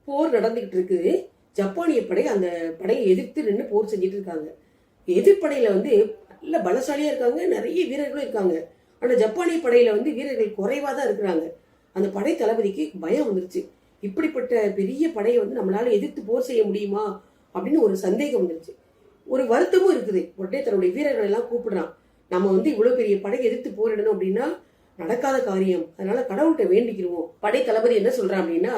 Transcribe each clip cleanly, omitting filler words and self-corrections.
போர் நடந்துகிட்டு இருக்குது. ஜப்பானிய படை அந்த படையை எதிர்த்து நின்று போர் செஞ்சுட்டு இருக்காங்க. எதிர்ப்படையில நல்ல பலசாலியா இருக்காங்க, நிறைய வீரர்களும் இருக்காங்க. ஆனா ஜப்பானிய படையில வீரர்கள் குறைவா தான் இருக்கிறாங்க. அந்த படை தளபதிக்கு பயம் வந்துருச்சு. இப்படிப்பட்ட பெரிய படையை நம்மளால எதிர்த்து போர் செய்ய முடியுமா அப்படின்னு ஒரு சந்தேகம் வந்துருச்சு. ஒரு வருத்தமும் இருக்குது. உடனே தன்னுடைய வீரர்கள் எல்லாம் கூப்பிடுறான். நம்ம இவ்வளவு பெரிய படையை எதிர்த்து போரிடணும் அப்படின்னா நடக்காத காரியம். அதனால கடவுள்கிட்ட வேண்டிக்கிருவோம். படை தளபதி என்ன சொல்றான் அப்படின்னா,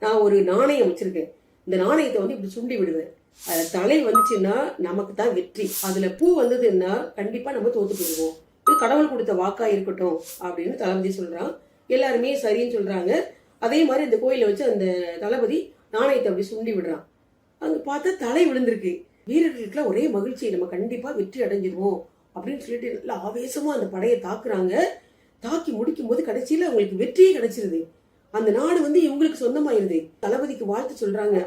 நான் ஒரு நாணயம் வச்சிருக்கேன். இந்த நாணயத்தை இப்படி சுண்டி விடுவேன். அது தலை வந்துச்சுன்னா நமக்கு தான் வெற்றி. அதுல பூ வந்ததுன்னா கண்டிப்பா நம்ம தோத்து போயிடுவோம். இது கடவுள் கொடுத்த வாக்கா இருக்கட்டும் அப்படின்னு தளபதி சொல்றான். எல்லாருமே சரின்னு சொல்றாங்க. அதே மாதிரி இந்த கோயில வச்சு அந்த தளபதி நாணயத்தை அப்படி சுண்டி விடுறான். அங்க பார்த்தா தலை விழுந்திருக்கு. வீரர்களுக்குலாம் ஒரே மகிழ்ச்சி, நம்ம கண்டிப்பா வெற்றி அடைஞ்சிருவோம் அப்படின்னு சொல்லிட்டு நல்லா ஆவேசமா அந்த படையை தாக்குறாங்க. தாக்கி முடிக்கும் போது கடைசியில அவங்களுக்கு வெற்றியே கிடைச்சிருது. அந்த நாடு இவங்களுக்கு சொந்தமாயிருது. தளபதிக்கு வாழ்த்து சொல்றாங்க.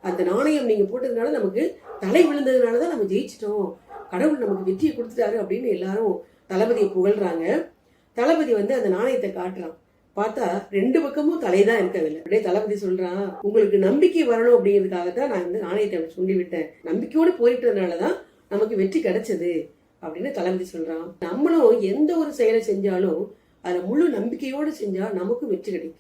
அந்த நாணயம் நீங்க போட்டதுனால நமக்கு தலை விழுந்ததுனாலதான் நம்ம ஜெயிச்சிட்டோம், கடவுள் நமக்கு வெற்றியை கொடுத்துட்டாரு அப்படின்னு எல்லாரும் தளபதியை புகழ்றாங்க. தளபதி அந்த நாணயத்தை காட்டுறான். பார்த்தா ரெண்டு பக்கமும் தலைதான் இருக்கதில்லை. அப்படியே தளபதி சொல்றான், உங்களுக்கு நம்பிக்கை வரணும் அப்படிங்கிறதுக்காகத்தான் நான் நாணயத்தை சுண்டி விட்டேன். நம்பிக்கையோடு போயிட்டதுனாலதான் நமக்கு வெற்றி கிடைச்சது அப்படின்னு தளபதி சொல்றான். நம்மளும் எந்த ஒரு செயலை செஞ்சாலும் அதுல முழு நம்பிக்கையோடு செஞ்சா நமக்கும் வெற்றி கிடைக்கும்.